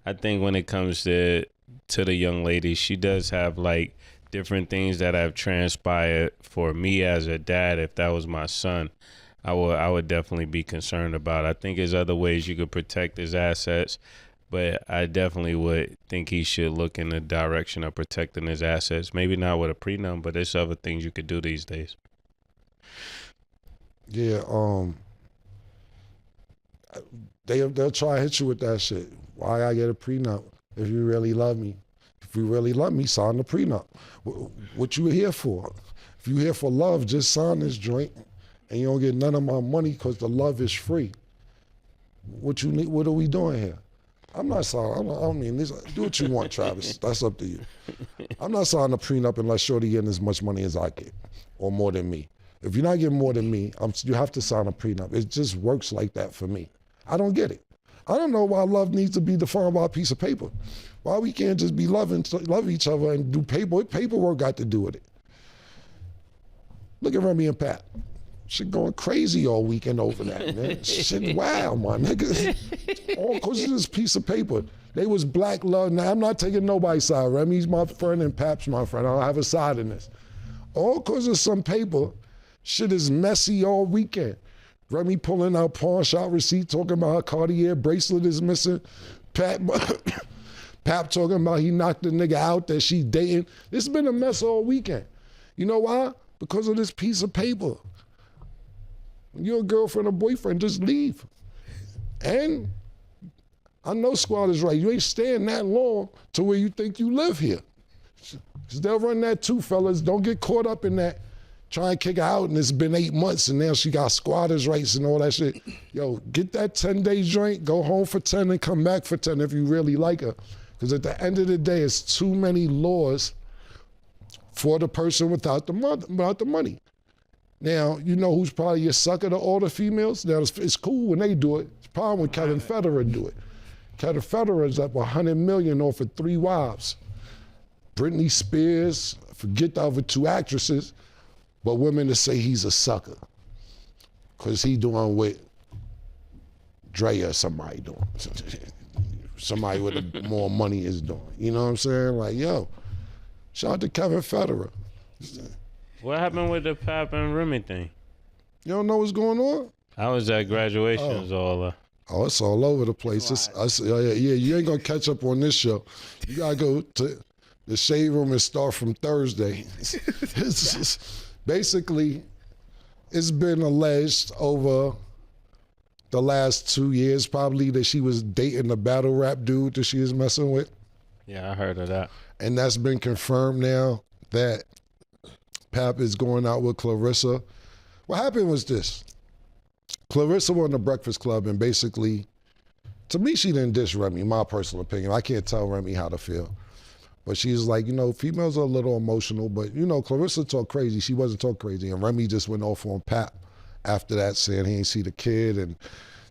I think when it comes to the young lady, she does have like different things that have transpired for me as a dad. If that was my son, I would definitely be concerned about it. I think there's other ways you could protect his assets, but I definitely would think he should look in the direction of protecting his assets. Maybe not with a prenup, but there's other things you could do these days. Yeah, they'll try to hit you with that shit. Why I get a prenup? If you really love me. If you really love me, sign the prenup. What you here for? If you here for love, just sign this joint and you don't get none of my money because the love is free. What you need? What are we doing here? I'm not signing. Do what you want, Travis. That's up to you. I'm not signing a prenup unless Shorty getting as much money as I get or more than me. If you're not getting more than me, you have to sign a prenup. It just works like that for me. I don't get it. I don't know why love needs to be defined by a piece of paper. Why we can't just be love each other and do paperwork got to do with it. Look at Remy and Pat. Shit going crazy all weekend over that, man. Shit, wow, my nigga. All because of this piece of paper. They was black love. Now, I'm not taking nobody's side. Remy's my friend and Pap's my friend. I don't have a side in this. All because of some paper. Shit is messy all weekend. Remy pulling out pawn shop receipt, talking about her Cartier bracelet is missing. Pap talking about he knocked the nigga out that she dating. This has been a mess all weekend. You know why? Because of this piece of paper. When you're a girlfriend or boyfriend, just leave. And I know squad is right. You ain't staying that long to where you think you live here. Because they'll run that too, fellas. Don't get caught up in that. Try and kick her out, and it's been 8 months, and now she got squatters' rights and all that shit. Yo, get that 10-day joint, go home for 10 and come back for 10 if you really like her. Because at the end of the day, it's too many laws for the person without the money. Now, you know who's probably a sucker to all the females? Now, it's cool when they do it. It's a problem when Kevin Federer do it. Kevin Federer's up $100 million off of 3 wives. Britney Spears, forget the other 2 actresses, but women to say he's a sucker because he doing what Dre or somebody doing. Somebody with more money is doing. You know what I'm saying? Like, yo, shout out to Kevin Federer. What happened with the Pap and Remy thing? You don't know what's going on? I was at graduations all Oh, it's all over the place. You ain't gonna catch up on this show. You gotta go to the shade room and start from Thursday. Basically, it's been alleged over the last 2 years probably that she was dating the battle rap dude that she was messing with. Yeah, I heard of that. And that's been confirmed now that Pap is going out with Clarissa. What happened was this. Clarissa won the Breakfast Club and basically, to me, she didn't diss Remy, my personal opinion. I can't tell Remy how to feel. But she's like, you know, females are a little emotional, but you know, Clarissa talk crazy. She wasn't talk crazy. And Remy just went off on Pap after that, saying he ain't see the kid and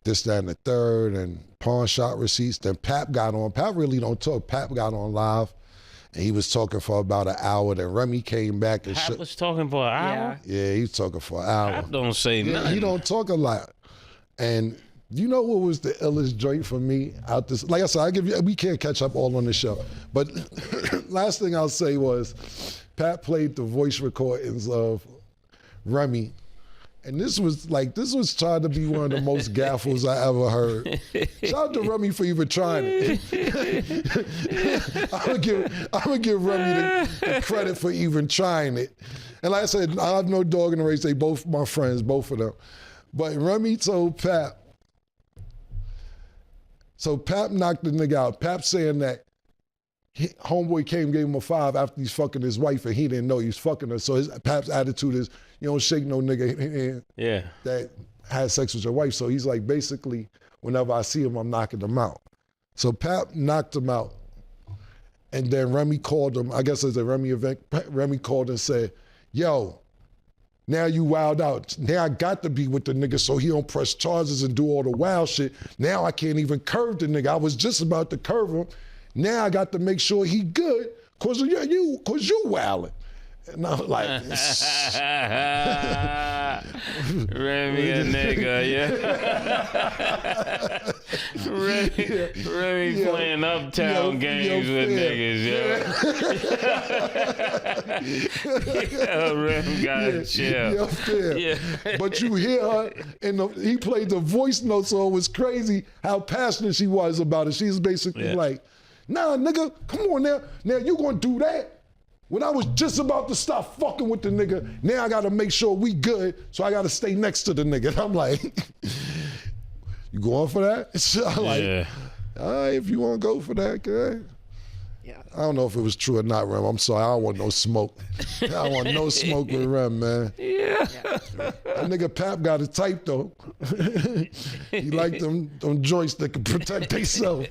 this, that, and the third, and pawn shop receipts. Then Pap got on. Pap really don't talk. Pap got on live, and he was talking for about an hour. Then Remy came back and Pap was talking for an hour? Yeah, he was talking for an hour. Pap don't say nothing. He don't talk a lot. And you know what was the illest joint for me out this? Like I said, we can't catch up all on the show. But last thing I'll say was, Pat played the voice recordings of Remy. And this was trying to be one of the most gaffles I ever heard. Shout out to Remy for even trying it. I'm gonna give Remy the credit for even trying it. And like I said, I have no dog in the race. They both my friends, both of them. But Remy told Pap, so Pap knocked the nigga out. Pap saying that homeboy came, gave him a 5 after he's fucking his wife and he didn't know he was fucking her. So Pap's attitude is, you don't shake no nigga that had sex with your wife. So he's like, basically, whenever I see him, I'm knocking him out. So Pap knocked him out. And then Remy called him, I guess it's a Remy event, Remy called and said, yo, now you wild out. Now I got to be with the nigga so he don't press charges and do all the wild shit. Now I can't even curve the nigga. I was just about to curve him. Now I got to make sure he good cause you wildin'. And I'm like, Remy a nigga, yeah. Remy playing uptown games with niggas, Remy gotta chill. But you hear her, and he played the voice note, so it was crazy how passionate she was about it. She's basically like, nah, nigga, come on now. Now you gonna do that? When I was just about to stop fucking with the nigga, now I gotta make sure we good, so I gotta stay next to the nigga. And I'm like, you going for that? So I'm like, all right, if you wanna go for that, good. Yeah. I don't know if it was true or not, Rem. I'm sorry, I don't want no smoke. I don't want no smoke with Rem, man. Yeah. That nigga Pap got a type though. He like them joints that can protect themselves.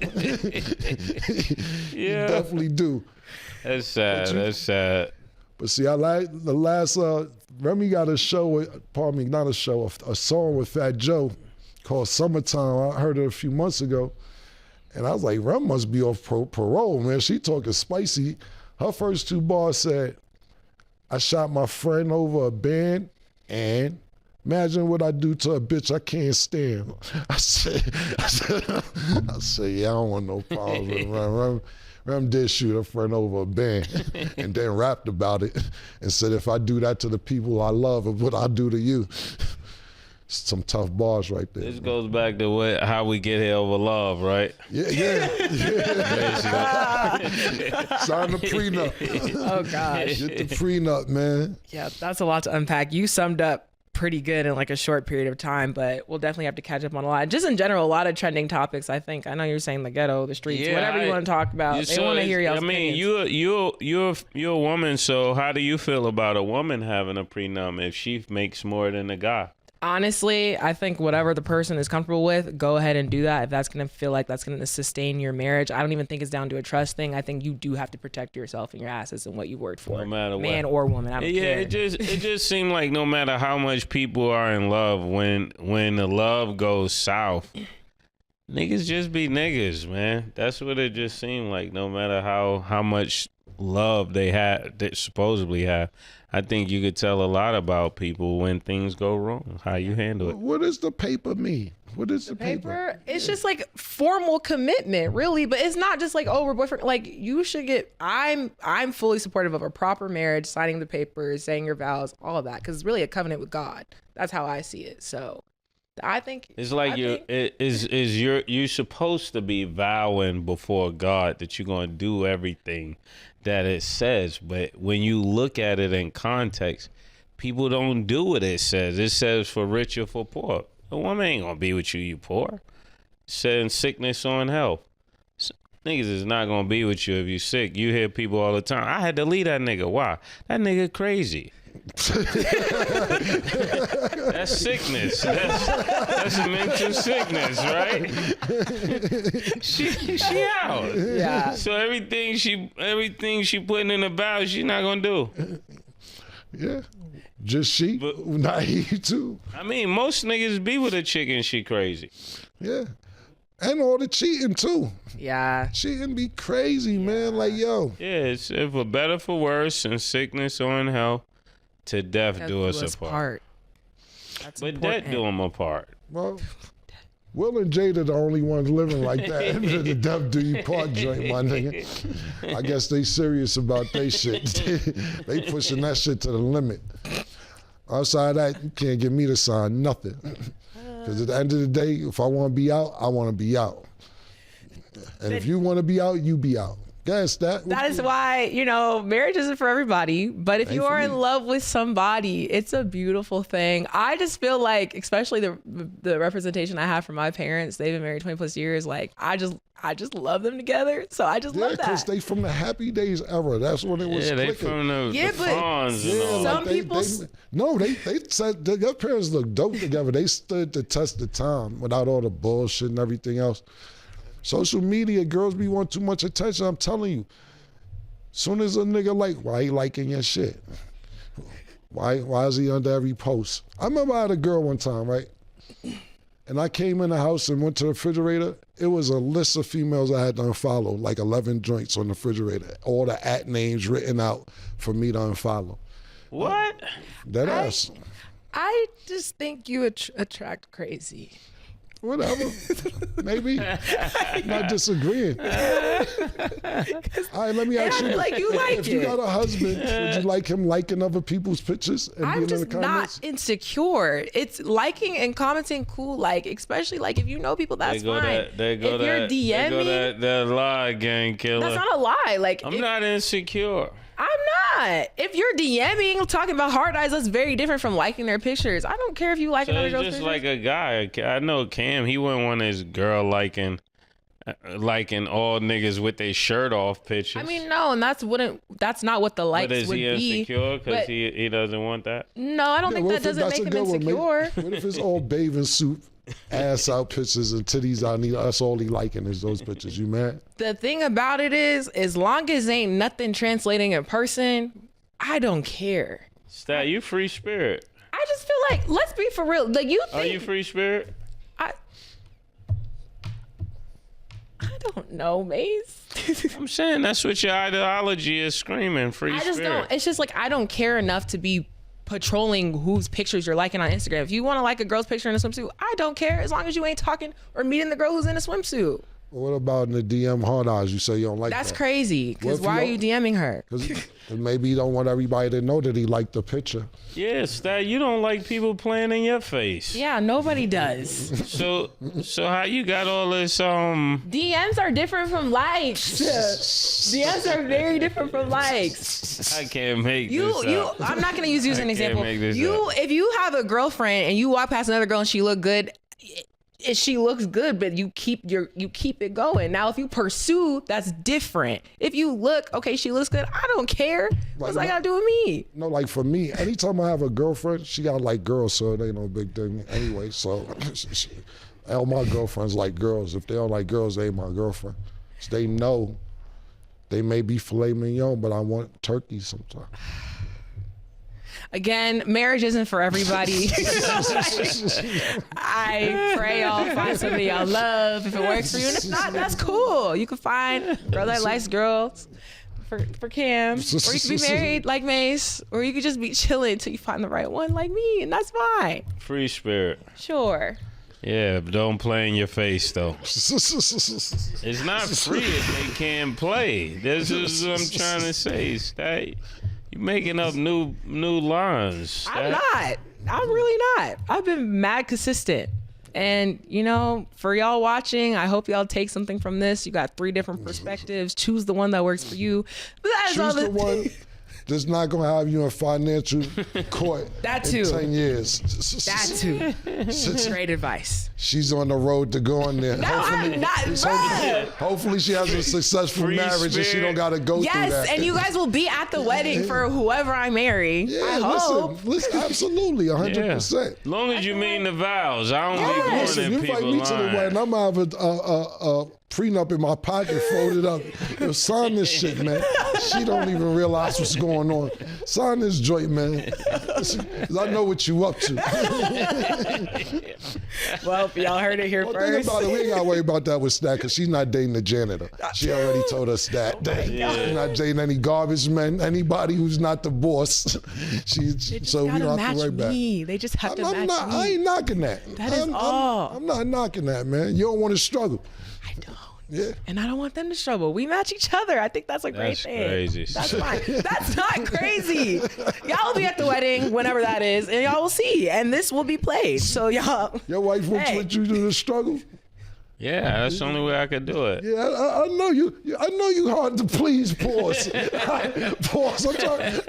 He definitely do. That's sad. That's sad. But see, I like the last. Remy got a show. Pardon me, not a show. A song with Fat Joe called "Summertime." I heard it a few months ago, and I was like, Rem must be off parole, man. She talking spicy. Her first two bars said, "I shot my friend over a band, and imagine what I do to a bitch I can't stand." I said, yeah, I don't want no problems with Rem. Rem did shoot a friend over a band and then rapped about it and said, if I do that to the people I love, what I do to you. Some tough bars right there. This goes back to how we get here over love, right? Yeah. Sign the prenup. Oh, gosh. Get the prenup, man. Yeah, that's a lot to unpack. You summed up pretty good in like a short period of time, but we'll definitely have to catch up on a lot. Just in general, a lot of trending topics, I think. I know you're saying the ghetto, the streets, whatever you want to talk about. They want to hear y'all's opinions. You're a woman, so how do you feel about a woman having a prenup if she makes more than a guy? Honestly, I think whatever the person is comfortable with, go ahead and do that. If that's going to feel like that's going to sustain your marriage, I don't even think it's down to a trust thing. I think you do have to protect yourself and your assets and what you worked for. No matter what. Man or woman, I don't care. It just seemed like no matter how much people are in love, when the love goes south, niggas just be niggas, man. That's what it just seemed like. No matter how much love they supposedly have, I think you could tell a lot about people when things go wrong, how you handle it. What does the paper mean? What is the paper? It's just like formal commitment, really, but it's not just like, oh, we're boyfriend. Like you should get. I'm fully supportive of a proper marriage, signing the papers, saying your vows, all of that, because it's really a covenant with God. That's how I see it. So, I think it's like you're supposed to be vowing before God that you're gonna do everything that it says, but when you look at it in context, people don't do what it says. It says for rich or for poor. A woman ain't gonna be with you, you poor. It said in sickness or in health. Niggas is not gonna be with you if you sick. You hear people all the time, I had to leave that nigga. Why? That nigga crazy. That's sickness. That's mental sickness, right? she out. Yeah. So everything she putting in the vows, she not gonna do. Yeah. Just she, but not he too. I mean, most niggas be with a chick and she crazy. Yeah. And all the cheating too. Yeah. Cheating be crazy, man. Like, yo. Yeah, it's for better for worse, in sickness or in health. To death do us apart. That's but important. death do them apart. Well, Will and Jada the only ones living like that. The death do you part joint, my nigga. I guess they serious about they shit. They pushing that shit to the limit. Outside of that, you can't get me to sign nothing. Because at the end of the day, if I want to be out, I want to be out. And if you want to be out, you be out. Guess that is why, marriage isn't for everybody. But if you are in love with somebody, it's a beautiful thing. I just feel like, especially the representation I have from my parents, they've been married 20 plus years. Like, I just love them together. So I just love that. Because they from the Happy Days era. That's when it was clicking. They from the Fonz and all. Some people... they said their parents look dope together. They stood the test of time without all the bullshit and everything else. Social media, girls be want too much attention. I'm telling you. Soon as a nigga why he liking your shit? Why is he under every post? I remember I had a girl one time, right? And I came in the house and went to the refrigerator. It was a list of females I had to unfollow, like 11 joints on the refrigerator. All the @ names written out for me to unfollow. What? That ass. I just think you attract crazy. Whatever. Maybe. I'm not disagreeing. All right, let me ask you. Like you like if you got a husband, would you like him liking other people's pictures and I'm being in just the comments? not insecure. It's liking and commenting cool, like especially like if you know people, that's fine. If you're DMing, that lie again, killer. that's not a lie. Like I'm not insecure. I'm not. If you're DMing, talking about hard eyes, that's very different from liking their pictures. I don't care if you like So another it's girl's just pictures. like a guy. I know Cam. He wouldn't want his girl liking all niggas with their shirt off pictures. I mean, no, and that's not what the likes but is would he be. insecure because but- he doesn't want that? No, I don't think what that if doesn't that's make a him good one, insecure. What if it's all bathing suit, ass out pictures and titties out, and that's all he liking is those pictures? You mad? The thing about it is, as long as ain't nothing translating in person, I don't care. Stat, you free spirit. I just feel like, let's be for real. Like you think Are you free spirit? I don't know, Maze. I'm saying that's what your ideology is screaming. Free I spirit. just don't. It's just like I don't care enough to be patrolling whose pictures you're liking on Instagram. If you want to like a girl's picture in a swimsuit, I don't care as long as you ain't talking or meeting the girl who's in a swimsuit. What about in the DM hard eyes? You say you don't like That's that. crazy. Because What if why are you you DMing her? Because maybe you don't want everybody to know that he liked the picture. Yeah, Stat, you don't like people playing in your face. Yeah, nobody does. So how you got all this DMs are different from likes. DMs are very different from likes. I can't make this up. I'm not gonna use you as an I can't example. make this If you have a girlfriend and you walk past another girl and she look good, she looks good, but you keep it going. Now, if you pursue, that's different. If you look, okay, she looks good, I don't care. What's that gotta do with me? No, like for me, anytime I have a girlfriend, she got like girls, so it ain't no big thing anyway. So all my girlfriends like girls. If they don't like girls, they ain't my girlfriend. So they know they may be filet mignon, but I want turkey sometimes. Again, marriage isn't for everybody. I pray y'all find somebody y'all love. If it works for you, and if not, that's cool. You can find a girl that likes girls for Cam, or you could be married like Mace, or you could just be chilling until you find the right one like me, and that's fine. Free spirit. Sure. Yeah, but don't play in your face though. It's not free if they can't play. This is what I'm trying to say. Stay. You making up new lines. I'm not. I'm really not. I've been mad consistent. And, for y'all watching, I hope y'all take something from this. You got 3 different perspectives. Choose the one that works for you. But that is all Choose the one that's not going to have you in financial court That too. in 10 years. That too. Great advice. She's on the road to going there. No, I'm not. Hopefully she has a successful Free marriage and she spirit. don't got to go through that. Yes, and you guys will be at the wedding for whoever I marry. Yeah, I hope. listen, absolutely, 100%. Long as you mean the vows. I don't be going Listen, in you invite people me to the line. wedding, I'm going to have a prenup in my pocket, folded up. Yo, sign this shit, man. She don't even realize what's going on. Sign this joint, man. 'Cause I know what you up to. Well, y'all heard it here Well, first. think about it. We ain't got to worry about that with Stat because she's not dating the janitor. She already told us that. She's not dating any garbage men, anybody who's not the boss. They just So we gotta don't have match to worry about it. me. They just have to match me. I ain't knocking that. That is all. I'm not knocking that, man. You don't want to struggle. I don't. Yeah. And I don't want them to struggle. We match each other. I think that's a great That's thing. crazy. That's fine. That's not crazy. Y'all will be at the wedding, whenever that is, and y'all will see. And this will be played. So y'all. Your wife wants Hey. you to struggle. Yeah, that's the only way I could do it. Yeah, I know you. I know you hard to please. Pause. Pause. I'm trying.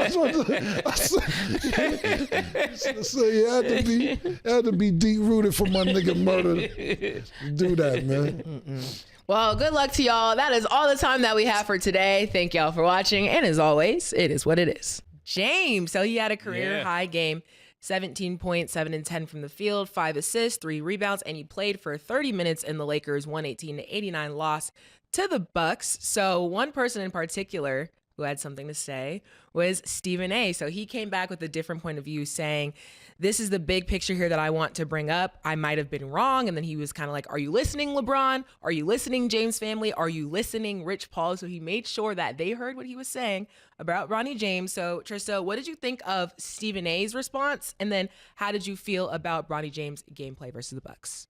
So you had to be deep rooted for my nigga murder to do that, man. Well, good luck to y'all. That is all the time that we have for today. Thank y'all for watching. And as always, it is what it is. James, so he had a career high game. 17 points, 7 and 10 from the field, 5 assists, 3 rebounds, and he played for 30 minutes in the Lakers' 118-89 loss to the Bucks. So one person in particular who had something to say was Stephen A. So he came back with a different point of view saying, this is the big picture here that I want to bring up. I might have been wrong. And then he was kind of like, are you listening, LeBron? Are you listening, James family? Are you listening, Rich Paul? So he made sure that they heard what he was saying about Bronny James. So Trista, what did you think of Stephen A's response? And then how did you feel about Bronny James' gameplay versus the Bucks?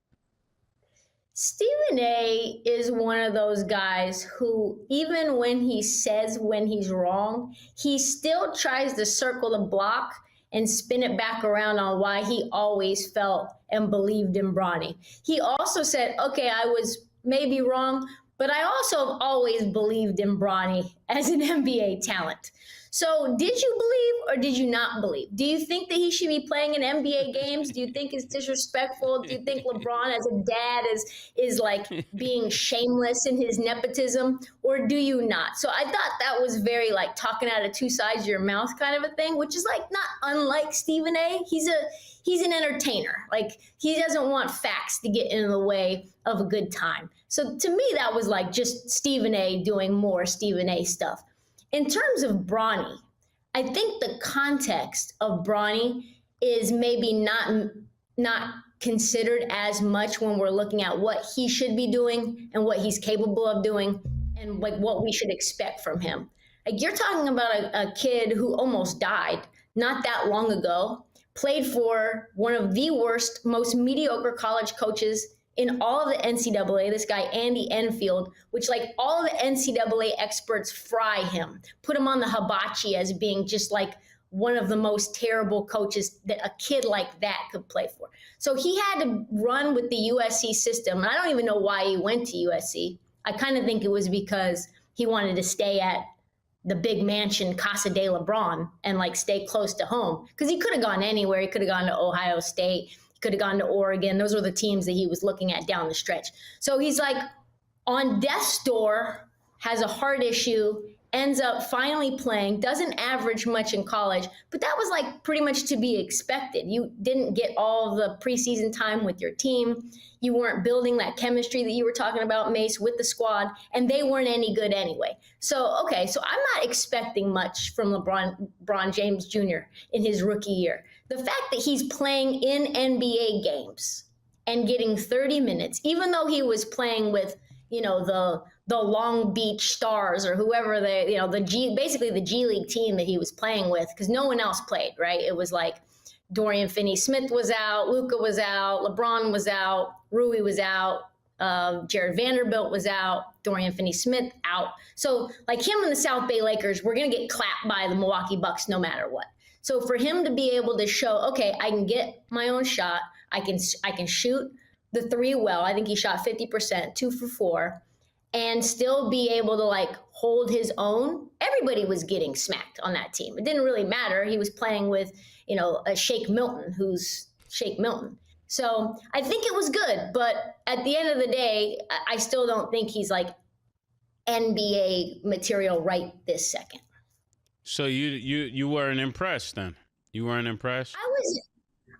Stephen A is one of those guys who, even when he says when he's wrong, he still tries to circle the block and spin it back around on why he always felt and believed in Bronny. He also said, okay, I was maybe wrong, but I also have always believed in Bronny as an NBA talent. So did you believe or did you not believe? Do you think that he should be playing in NBA games? Do you think it's disrespectful? Do you think LeBron as a dad is like being shameless in his nepotism, or do you not? So I thought that was very like talking out of two sides of your mouth kind of a thing, which is like not unlike Stephen A. He's an entertainer. Like he doesn't want facts to get in the way of a good time. So to me, that was like just Stephen A doing more Stephen A stuff. In terms of Bronny, I think the context of Bronny is maybe not considered as much when we're looking at what he should be doing and what he's capable of doing and like what we should expect from him. Like you're talking about a kid who almost died not that long ago, played for one of the worst, most mediocre college coaches in all of the NCAA, this guy, Andy Enfield, which like all of the NCAA experts fry him, put him on the hibachi as being just like one of the most terrible coaches that a kid like that could play for. So he had to run with the USC system. And I don't even know why he went to USC. I kind of think it was because he wanted to stay at the big mansion Casa de LeBron and like stay close to home. Because he could have gone anywhere. He could have gone to Ohio State. Could have gone to Oregon. Those were the teams that he was looking at down the stretch. So he's like on death's door, has a heart issue, ends up finally playing, doesn't average much in college, but that was like pretty much to be expected. You didn't get all the preseason time with your team. You weren't building that chemistry that you were talking about, Mase, with the squad, and they weren't any good anyway. So, okay, so I'm not expecting much from LeBron James Jr. in his rookie year. The fact that he's playing in NBA games and getting 30 minutes, even though he was playing with, the Long Beach Stars or whoever basically the G League team that he was playing with, because no one else played, right? It was like Dorian Finney-Smith was out, Luka was out, LeBron was out, Rui was out, Jared Vanderbilt was out, Dorian Finney-Smith out. So like him and the South Bay Lakers, we're going to get clapped by the Milwaukee Bucks no matter what. So for him to be able to show, okay, I can get my own shot, I can shoot the three well. I think he shot 50%, 2 for 4, and still be able to like hold his own. Everybody was getting smacked on that team. It didn't really matter. He was playing with, a Shake Milton, who's Shake Milton. So I think it was good, but at the end of the day, I still don't think he's like NBA material right this second. So you weren't impressed then? You weren't impressed?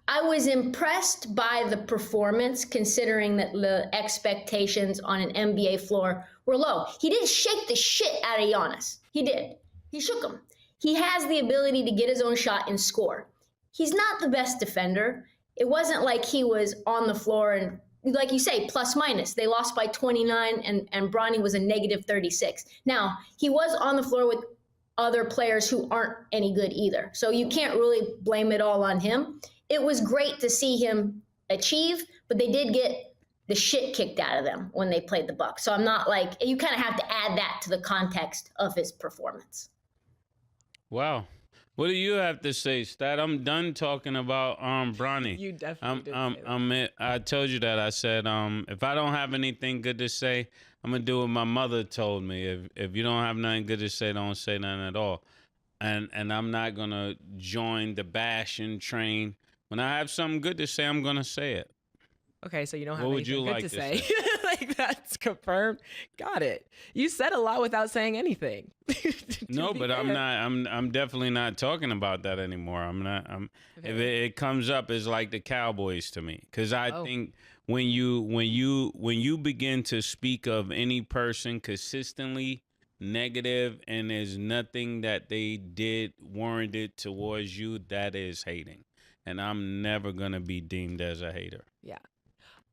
I was impressed by the performance, considering that the expectations on an NBA floor were low. He didn't shake the shit out of Giannis. He did. He shook him. He has the ability to get his own shot and score. He's not the best defender. It wasn't like he was on the floor and, like you say, plus minus. They lost by 29 and Bronny was a negative 36. Now, he was on the floor with other players who aren't any good either. So you can't really blame it all on him. It was great to see him achieve, but they did get the shit kicked out of them when they played the Bucks. So I'm not like, you kind of have to add that to the context of his performance. Wow. What do you have to say, Stat? I'm done talking about Bronny. You definitely did say that. I told you that. I said, if I don't have anything good to say, I'm going to do what my mother told me. If you don't have nothing good to say, don't say nothing at all. And I'm not going to join the bashing train. When I have something good to say, I'm going to say it. Okay, so you don't have What would anything you good like to to say. say? Like, that's confirmed. Got it. You said a lot without saying anything. No, but fair. I'm definitely not talking about that anymore. If it comes up, it's like the Cowboys to me, because I think when you begin to speak of any person consistently negative and there's nothing that they did warranted towards you, that is hating. And I'm never going to be deemed as a hater. Yeah.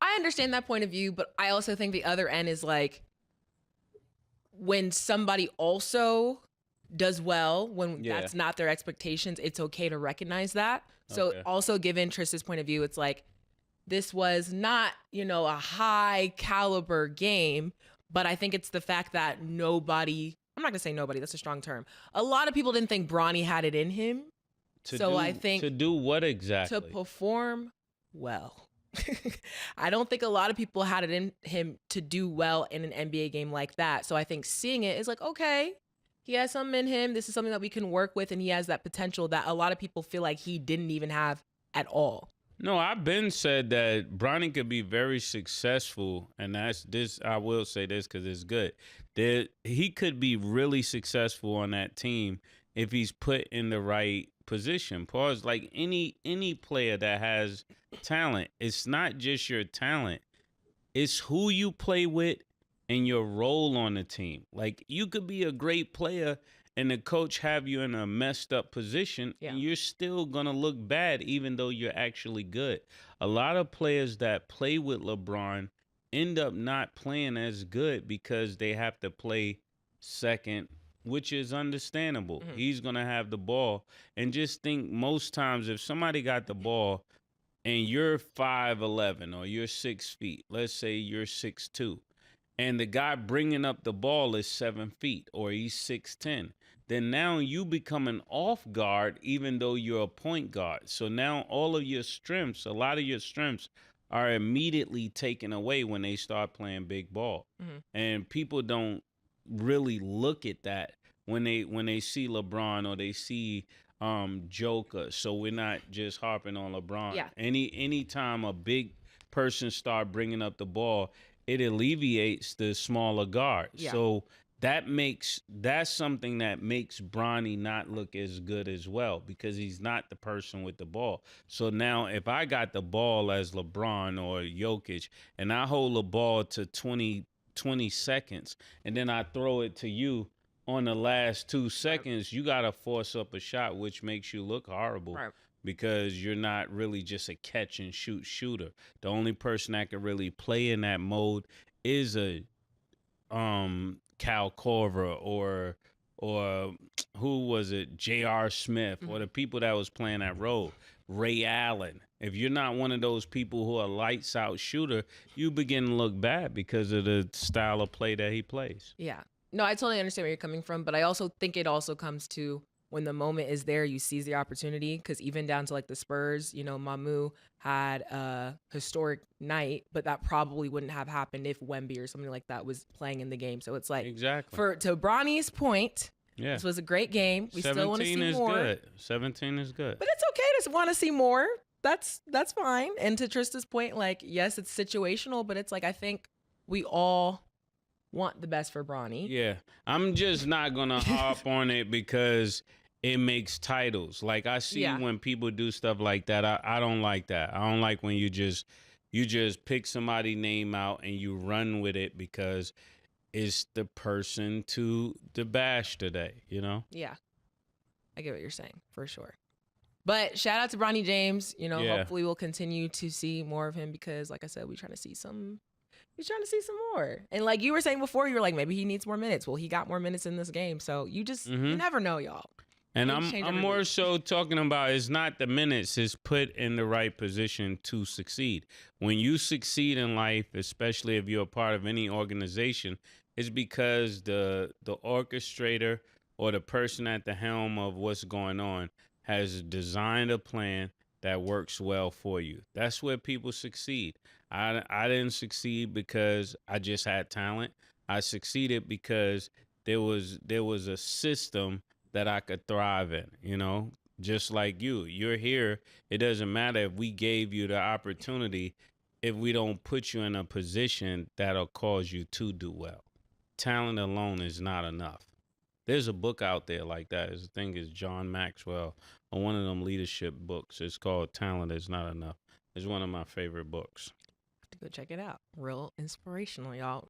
I understand that point of view, but I also think the other end is like when somebody also does well, when that's not their expectations, it's okay to recognize that. So also give interest this point of view. It's like this was not, a high caliber game, but I think it's the fact that nobody, I'm not going to say nobody, that's a strong term. A lot of people didn't think Bronny had it in him. I think to do what exactly? To perform well. I don't think a lot of people had it in him to do well in an NBA game like that. So I think seeing it is like, okay, he has something in him. This is something that we can work with, and he has that potential that a lot of people feel like he didn't even have at all. No, I've been said that Bronny could be very successful, and that's this. I will say this because it's good. That he could be really successful on that team if he's put in the right position. Pause. Like any player that has talent, it's not just your talent; it's who you play with and your role on the team. Like you could be a great player and the coach have you in a messed up position, and you're still going to look bad even though you're actually good. A lot of players that play with LeBron end up not playing as good because they have to play second, which is understandable. Mm-hmm. He's going to have the ball. And just think most times if somebody got the ball and you're 5'11" or you're 6 feet, let's say you're 6'2", and the guy bringing up the ball is 7 feet or he's 6'10", then now you become an off guard even though you're a point guard. So now all of your strengths, a lot of your strengths are immediately taken away when they start playing big ball. Mm-hmm. And people don't really look at that when they see LeBron or they see Joker. So we're not just harping on LeBron. Yeah. Any time a big person start bringing up the ball, it alleviates the smaller guards. Yeah. So that's something that makes Bronny not look as good as well because he's not the person with the ball. So now if I got the ball as LeBron or Jokic and I hold the ball to 20 seconds and then I throw it to you on the last 2 seconds, you got to force up a shot, which makes you look horrible. Right. Because you're not really just a catch and shoot shooter. The only person that can really play in that mode is a Cal Korver or who was it, J.R. Smith, or the people that was playing that role, Ray Allen. If you're not one of those people who are lights out shooter, you begin to look bad because of the style of play that he plays. Yeah. No, I totally understand where you're coming from, but I also think it also comes to when the moment is there, you seize the opportunity. Because even down to like the Spurs, Mamu had a historic night, but that probably wouldn't have happened if Wemby or something like that was playing in the game. So it's like, exactly. To Bronny's point, this was a great game. We still want to see more. Good. 17 is good. But it's okay to want to see more. That's fine. And to Trista's point, like, yes, it's situational, but it's like, I think we all want the best for Bronny. Yeah. I'm just not going to harp on it because it makes titles. Like I see when people do stuff like that, I don't like that. I don't like when you just pick somebody's name out and you run with it because it's the person to bash today, Yeah. I get what you're saying, for sure. But shout out to Bronny James. Hopefully we'll continue to see more of him because, like I said, we're trying to see some more. And like you were saying before, you were like, maybe he needs more minutes. Well, he got more minutes in this game. So you just you never know, y'all. And I'm more so talking about it's not the minutes, it's put in the right position to succeed. When you succeed in life, especially if you're a part of any organization, it's because the orchestrator or the person at the helm of what's going on has designed a plan that works well for you. That's where people succeed. I didn't succeed because I just had talent. I succeeded because there was a system that I could thrive in, just like you. You're here. It doesn't matter if we gave you the opportunity if we don't put you in a position that'll cause you to do well. Talent alone is not enough. There's a book out there like that. I think it's John Maxwell or one of them leadership books. It's called Talent is Not Enough. It's one of my favorite books. Have to go check it out. Real inspirational, y'all.